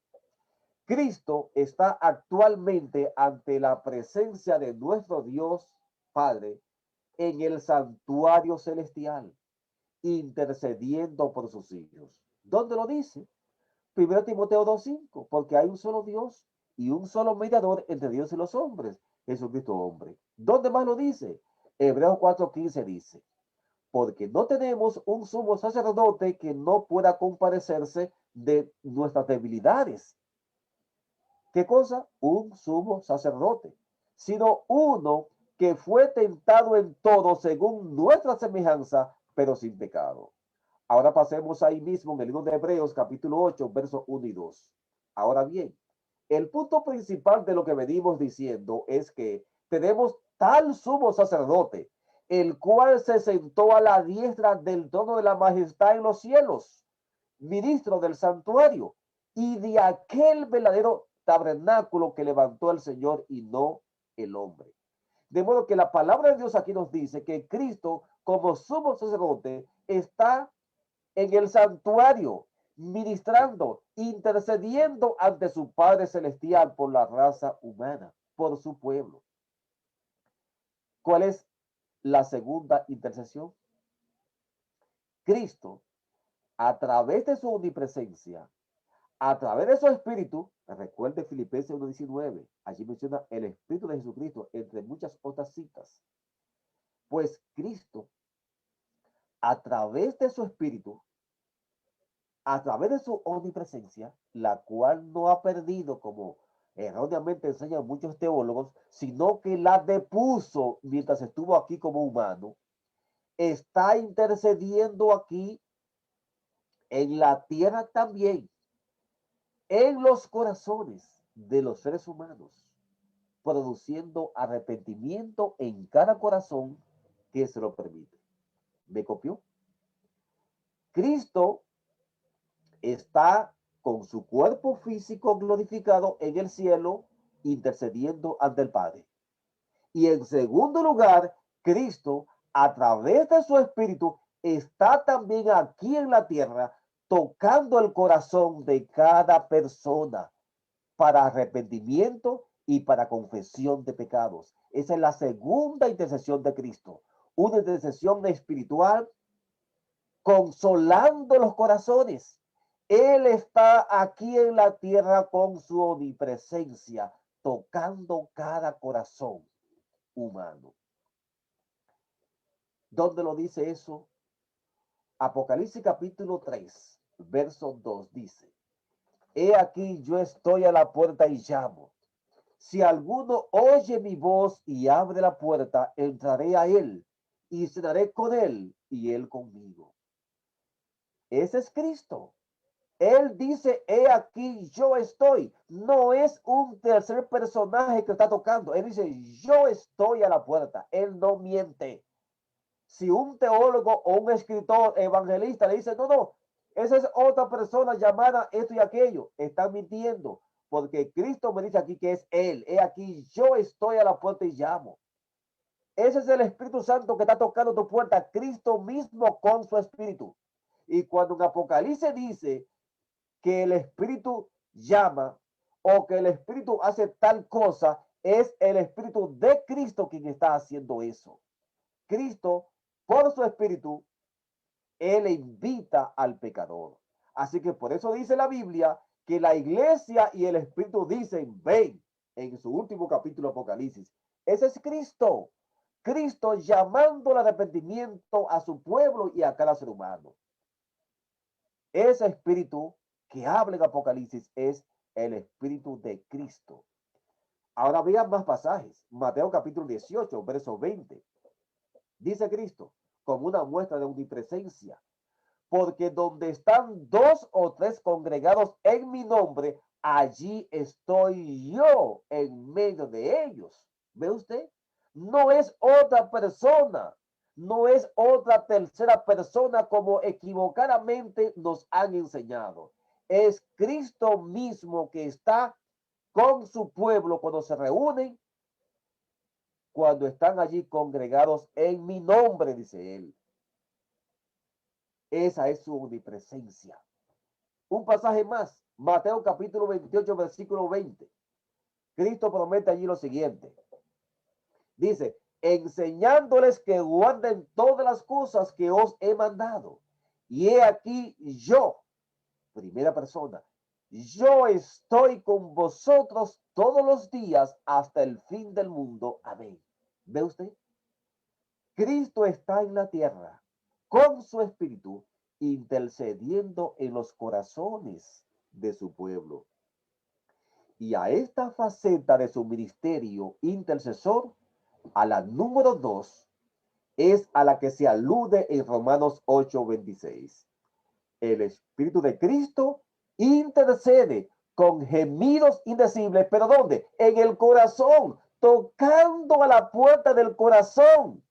Cristo está actualmente ante la presencia de nuestro Dios Padre en el santuario celestial, intercediendo por sus hijos. ¿Dónde lo dice? 1 Timoteo 2:5, porque hay un solo Dios y un solo mediador entre Dios y los hombres, Jesucristo hombre. ¿Dónde más lo dice? Hebreos 4:15 dice: porque no tenemos un sumo sacerdote que no pueda compadecerse de nuestras debilidades. ¿Qué cosa? Un sumo sacerdote, sino uno que fue tentado en todo según nuestra semejanza, pero sin pecado. Ahora pasemos ahí mismo en el libro de Hebreos, capítulo 8, versos 1 y 2. Ahora bien, el punto principal de lo que venimos diciendo es que tenemos tal sumo sacerdote, el cual se sentó a la diestra del trono de la majestad en los cielos, ministro del santuario y de aquel verdadero tabernáculo que levantó el Señor y no el hombre. De modo que la palabra de Dios aquí nos dice que Cristo, como sumo sacerdote, está en el santuario, ministrando, intercediendo ante su Padre Celestial por la raza humana, por su pueblo. ¿Cuál es la segunda intercesión? Cristo, a través de su omnipresencia, a través de su espíritu, recuerde Filipenses 1:19, allí menciona el espíritu de Jesucristo, entre muchas otras citas. Pues Cristo, a través de su espíritu, a través de su omnipresencia, la cual no ha perdido, como erróneamente enseñan muchos teólogos, sino que la depuso mientras estuvo aquí como humano, está intercediendo aquí en la tierra también, en los corazones de los seres humanos, produciendo arrepentimiento en cada corazón que se lo permite. ¿Me copió? Cristo está con su cuerpo físico glorificado en el cielo, intercediendo ante el Padre. Y en segundo lugar, Cristo, a través de su espíritu, está también aquí en la tierra, tocando el corazón de cada persona para arrepentimiento y para confesión de pecados. Esa es la segunda intercesión de Cristo, una intercesión espiritual consolando los corazones. Él está aquí en la tierra con su omnipresencia, tocando cada corazón humano. ¿Dónde lo dice eso? Apocalipsis capítulo 3, verso 2 dice: He aquí yo estoy a la puerta y llamo. Si alguno oye mi voz y abre la puerta, entraré a él y cenaré con él y él conmigo. Ese es Cristo. Él dice, he aquí yo estoy. No es un tercer personaje que está tocando. Él dice, yo estoy a la puerta. Él no miente. Si un teólogo o un escritor evangelista le dice, no, no, esa es otra persona llamada esto y aquello, están mintiendo, porque Cristo me dice aquí que es Él. He aquí, yo estoy a la puerta y llamo. Ese es el Espíritu Santo que está tocando tu puerta, Cristo mismo con su Espíritu. Y cuando en Apocalipsis dice que el Espíritu llama o que el Espíritu hace tal cosa, es el Espíritu de Cristo quien está haciendo eso. Cristo, por su Espíritu, Él invita al pecador. Así que por eso dice la Biblia que la iglesia y el Espíritu dicen, ven, en su último capítulo Apocalipsis. Ese es Cristo. Cristo llamando al arrepentimiento a su pueblo y a cada ser humano. Ese Espíritu que habla en Apocalipsis es el Espíritu de Cristo. Ahora vean más pasajes. Mateo capítulo 18, verso 20. Dice Cristo, como una muestra de omnipresencia, porque donde están dos o tres congregados en mi nombre, allí estoy yo en medio de ellos. ¿Ve usted? No es otra persona, no es otra tercera persona como equivocadamente nos han enseñado. Es Cristo mismo que está con su pueblo cuando se reúnen, cuando están allí congregados en mi nombre, dice él. Esa es su omnipresencia. Un pasaje más, Mateo capítulo 28, versículo 20. Cristo promete allí lo siguiente. Dice, enseñándoles que guarden todas las cosas que os he mandado. Y he aquí yo, primera persona, yo estoy con vosotros todos los días hasta el fin del mundo. Amén. ¿Ve usted? Cristo está en la tierra con su espíritu intercediendo en los corazones de su pueblo. Y a esta faceta de su ministerio intercesor, a la número 2, es a la que se alude en Romanos 8:26. El Espíritu de Cristo intercede con gemidos indecibles, pero ¿dónde? En el corazón, tocando a la puerta del corazón.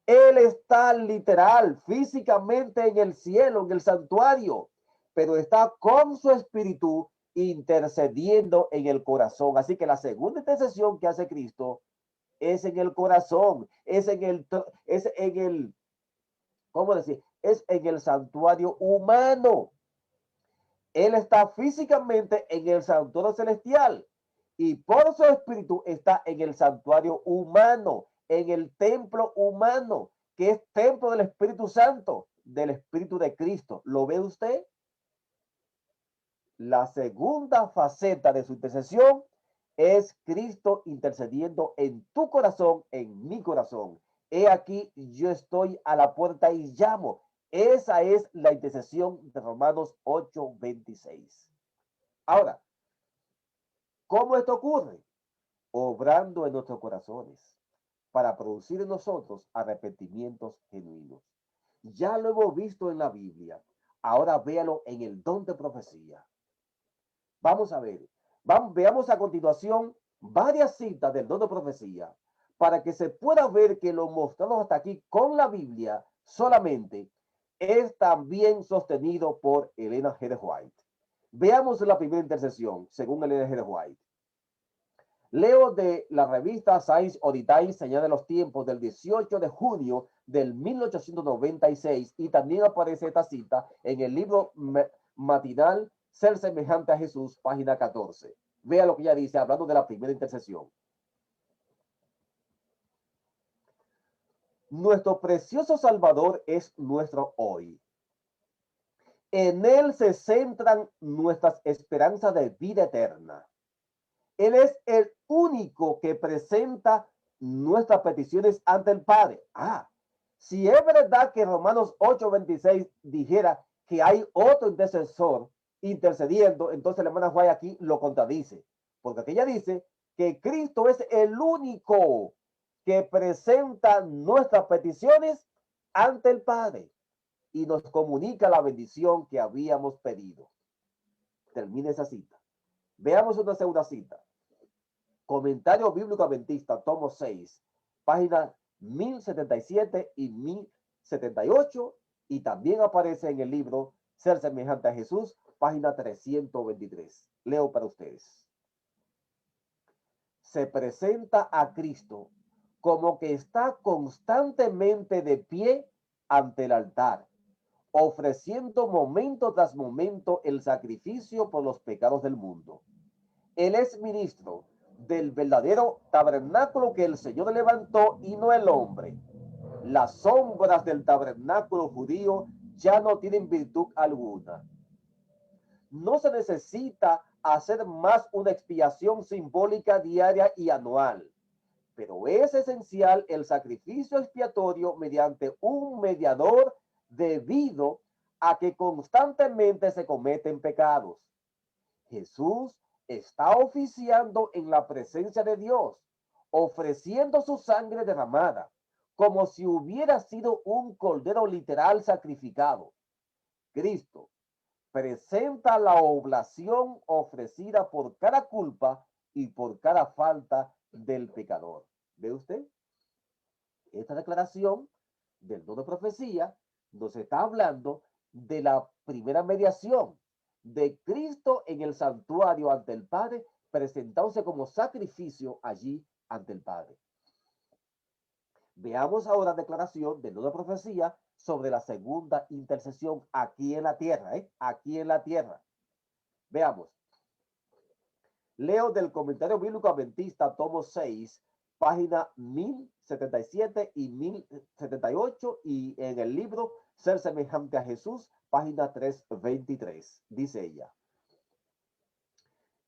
Él está literal, físicamente en el cielo, en el santuario, pero está con su espíritu intercediendo en el corazón. Así que la segunda intercesión que hace Cristo es en el corazón, es en el, ¿cómo decir? Es en el santuario humano. Él está físicamente en el santuario celestial y por su espíritu está en el santuario humano, en el templo humano, que es templo del Espíritu Santo, del Espíritu de Cristo. ¿Lo ve usted? La segunda faceta de su intercesión es Cristo intercediendo en tu corazón, en mi corazón. He aquí, yo estoy a la puerta y llamo. Esa es la intercesión de Romanos 8:26. Ahora, ¿cómo esto ocurre? Obrando en nuestros corazones para producir en nosotros arrepentimientos genuinos. Ya lo hemos visto en la Biblia. Ahora véalo en el don de profecía. Vamos a ver. Veamos a continuación varias citas del don de profecía para que se pueda ver que lo mostrado hasta aquí con la Biblia solamente es también sostenido por Elena G. White. Veamos la primera intercesión según Elena G. White. Leo de la revista Science Oddity, señala los tiempos del 18 de junio del 1896 y también aparece esta cita en el libro matinal Ser semejante a Jesús, página 14. Vea lo que ella dice hablando de la primera intercesión. Nuestro precioso Salvador es nuestro hoy. En Él se centran nuestras esperanzas de vida eterna. Él es el único que presenta nuestras peticiones ante el Padre. Si es verdad que Romanos 8:26 dijera que hay otro intercesor intercediendo, entonces la hermana White aquí lo contradice, porque aquí ella dice que Cristo es el único que presenta nuestras peticiones ante el Padre y nos comunica la bendición que habíamos pedido. Termina esa cita. Veamos una segunda cita. Comentario Bíblico Adventista, tomo 6, páginas 1077 y 1078, y también aparece en el libro Ser semejante a Jesús, página 323. Leo para ustedes. Se presenta a Cristo como que está constantemente de pie ante el altar, ofreciendo momento tras momento el sacrificio por los pecados del mundo. Él es ministro del verdadero tabernáculo que el Señor levantó y no el hombre. Las sombras del tabernáculo judío ya no tienen virtud alguna. No se necesita hacer más una expiación simbólica diaria y anual, pero es esencial el sacrificio expiatorio mediante un mediador debido a que constantemente se cometen pecados. Jesús está oficiando en la presencia de Dios, ofreciendo su sangre derramada, como si hubiera sido un cordero literal sacrificado. Cristo presenta la oblación ofrecida por cada culpa y por cada falta del pecador. ¿Ve usted? Esta declaración del don de profecía nos está hablando de la primera mediación de Cristo en el santuario ante el Padre, presentándose como sacrificio allí ante el Padre. Veamos ahora la declaración del don de profecía sobre la segunda intercesión aquí en la tierra, aquí en la tierra. Veamos. Leo del Comentario Bíblico Adventista, tomo 6, página 1077 y 1078, y en el libro Ser semejante a Jesús, página 323. Dice ella: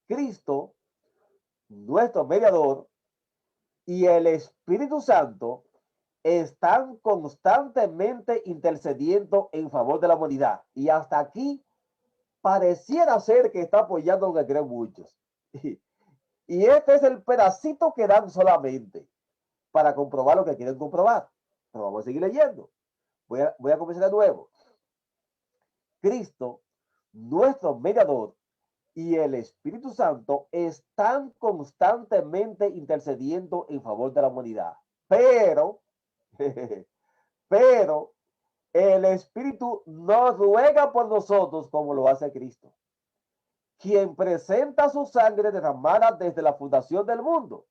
Cristo, nuestro mediador, y el Espíritu Santo están constantemente intercediendo en favor de la humanidad. Y hasta aquí pareciera ser que está apoyando lo que creen muchos. Y este es el pedacito que dan solamente para comprobar lo que quieren comprobar. Pero vamos a seguir leyendo. Voy a comenzar de nuevo. Cristo, nuestro mediador, y el Espíritu Santo están constantemente intercediendo en favor de la humanidad. Pero el Espíritu no ruega por nosotros como lo hace Cristo, quien presenta su sangre derramada desde la fundación del mundo.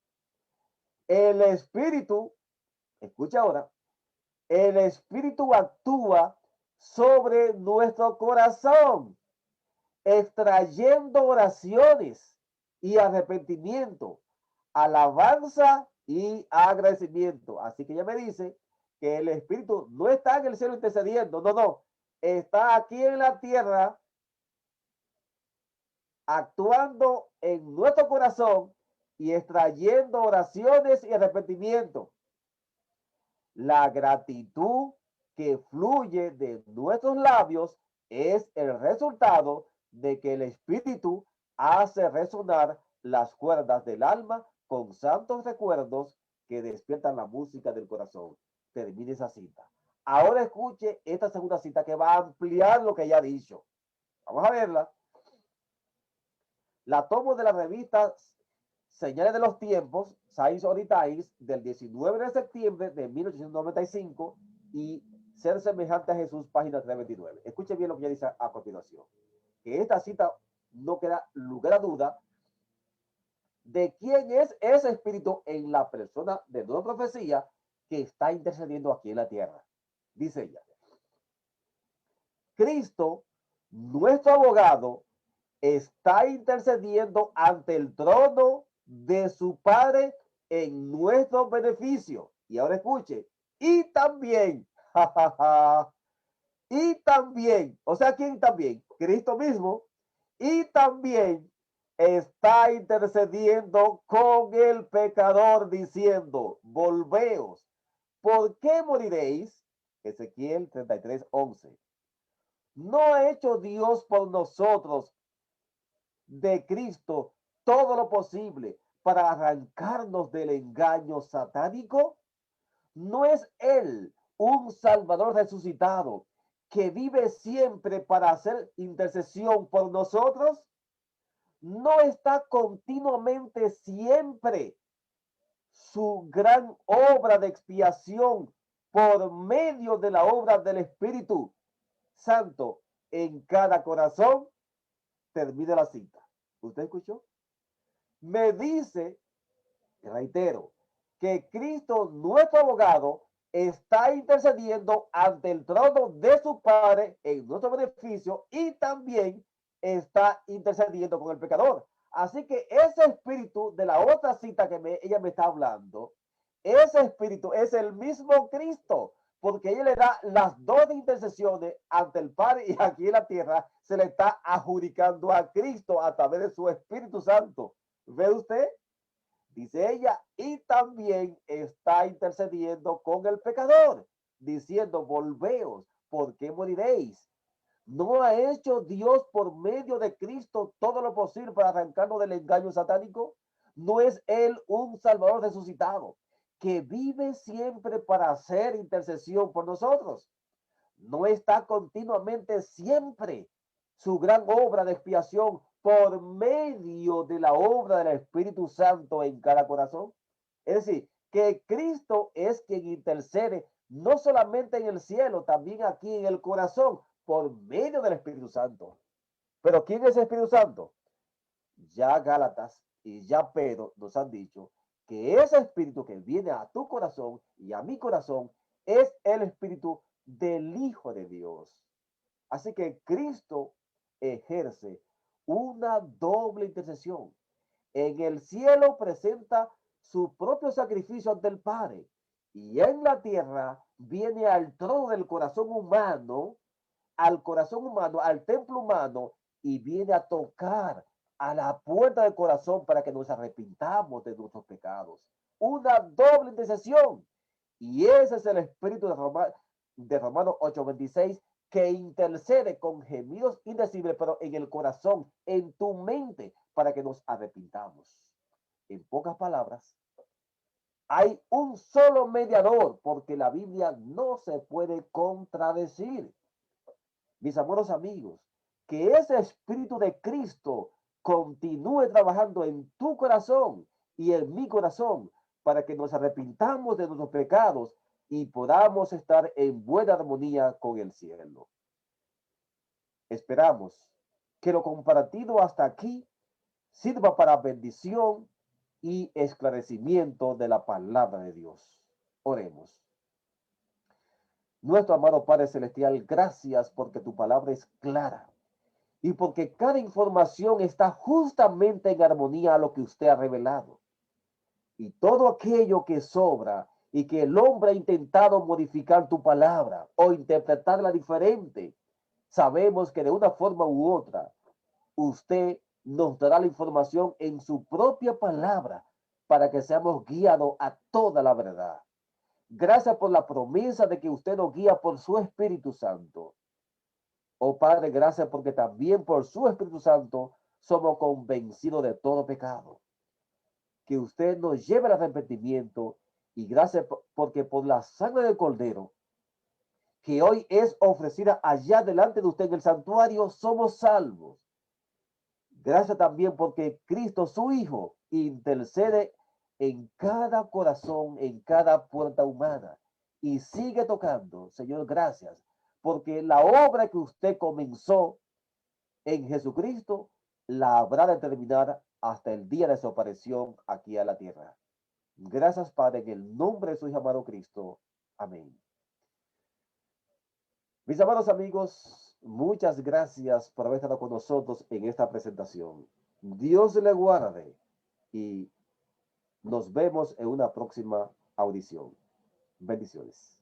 El Espíritu, escucha ahora, el Espíritu actúa sobre nuestro corazón, extrayendo oraciones y arrepentimiento, alabanza y agradecimiento. Así que ella me dice que el Espíritu no está en el cielo intercediendo, no, está aquí en la tierra actuando en nuestro corazón y extrayendo oraciones y arrepentimiento. La gratitud que fluye de nuestros labios es el resultado de que el Espíritu hace resonar las cuerdas del alma con santos recuerdos que despiertan la música del corazón. Termine esa cita. Ahora escuche esta segunda cita que va a ampliar lo que ya ha dicho. Vamos a verla. La tomo de la revista Señales de los Tiempos, Signs of the Times, del 19 de septiembre de 1895, y Ser semejante a Jesús, página 329. Escuche bien lo que ya dice a continuación. Que esta cita no queda lugar a duda de quién es ese Espíritu en la persona de nueva profecía que está intercediendo aquí en la tierra. Dice ella: Cristo, nuestro abogado, está intercediendo ante el trono de su Padre en nuestro beneficio. Y ahora escuche, y también Y también, o sea, ¿quién también? Cristo mismo. Y también está intercediendo con el pecador diciendo, volveos. ¿Por qué moriréis? Ezequiel 33:11. ¿No ha hecho Dios por nosotros de Cristo todo lo posible para arrancarnos del engaño satánico? ¿No es Él un Salvador resucitado que vive siempre para hacer intercesión por nosotros? ¿No está continuamente siempre su gran obra de expiación por medio de la obra del Espíritu Santo en cada corazón? Termina la cita. ¿Usted escuchó? Me dice, reitero, que Cristo, nuestro abogado, está intercediendo ante el trono de su Padre en nuestro beneficio y también está intercediendo con el pecador. Así que ese espíritu de la otra cita que ella me está hablando, ese espíritu es el mismo Cristo, porque ella le da las dos intercesiones ante el Padre y aquí en la tierra se le está adjudicando a Cristo a través de su Espíritu Santo. ¿Ve usted? Dice ella, y también está intercediendo con el pecador, diciendo, volveos, ¿por qué moriréis? ¿No ha hecho Dios por medio de Cristo todo lo posible para arrancarnos del engaño satánico? ¿No es Él un Salvador resucitado que vive siempre para hacer intercesión por nosotros? ¿No está continuamente siempre su gran obra de expiación por medio de la obra del Espíritu Santo en cada corazón? Es decir, que Cristo es quien intercede no solamente en el cielo, también aquí en el corazón, por medio del Espíritu Santo. Pero ¿quién es el Espíritu Santo? Ya Gálatas y ya Pedro nos han dicho que ese espíritu que viene a tu corazón y a mi corazón es el espíritu del Hijo de Dios. Así que Cristo ejerce una doble intercesión. En el cielo presenta su propio sacrificio ante el Padre y en la tierra viene al trono del corazón humano, al templo humano y viene a tocar a la puerta del corazón para que nos arrepintamos de nuestros pecados. Una doble intercesión. Y ese es el espíritu de Romanos 8:26 que intercede con gemidos indecibles, pero en el corazón, en tu mente, para que nos arrepintamos. En pocas palabras, hay un solo mediador, porque la Biblia no se puede contradecir. Mis amados amigos, que ese espíritu de Cristo continúe trabajando en tu corazón y en mi corazón para que nos arrepintamos de nuestros pecados y podamos estar en buena armonía con el cielo. Esperamos que lo compartido hasta aquí sirva para bendición y esclarecimiento de la palabra de Dios. Oremos. Nuestro amado Padre Celestial, gracias porque tu palabra es clara y porque cada información está justamente en armonía a lo que usted ha revelado. Y todo aquello que sobra y que el hombre ha intentado modificar tu palabra o interpretarla diferente, sabemos que de una forma u otra, usted nos dará la información en su propia palabra para que seamos guiados a toda la verdad. Gracias por la promesa de que usted nos guía por su Espíritu Santo. Oh Padre, gracias porque también por su Espíritu Santo somos convencidos de todo pecado. Que usted nos lleve al arrepentimiento y gracias porque por la sangre del Cordero que hoy es ofrecida allá delante de usted en el santuario, somos salvos. Gracias también porque Cristo, su Hijo, intercede en cada corazón, en cada puerta humana y sigue tocando. Señor, gracias, porque la obra que usted comenzó en Jesucristo la habrá de terminar hasta el día de su aparición aquí a la tierra. Gracias, Padre, en el nombre de su Hijo amado Cristo. Amén. Mis amados amigos, muchas gracias por haber estado con nosotros en esta presentación. Dios le guarde y nos vemos en una próxima audición. Bendiciones.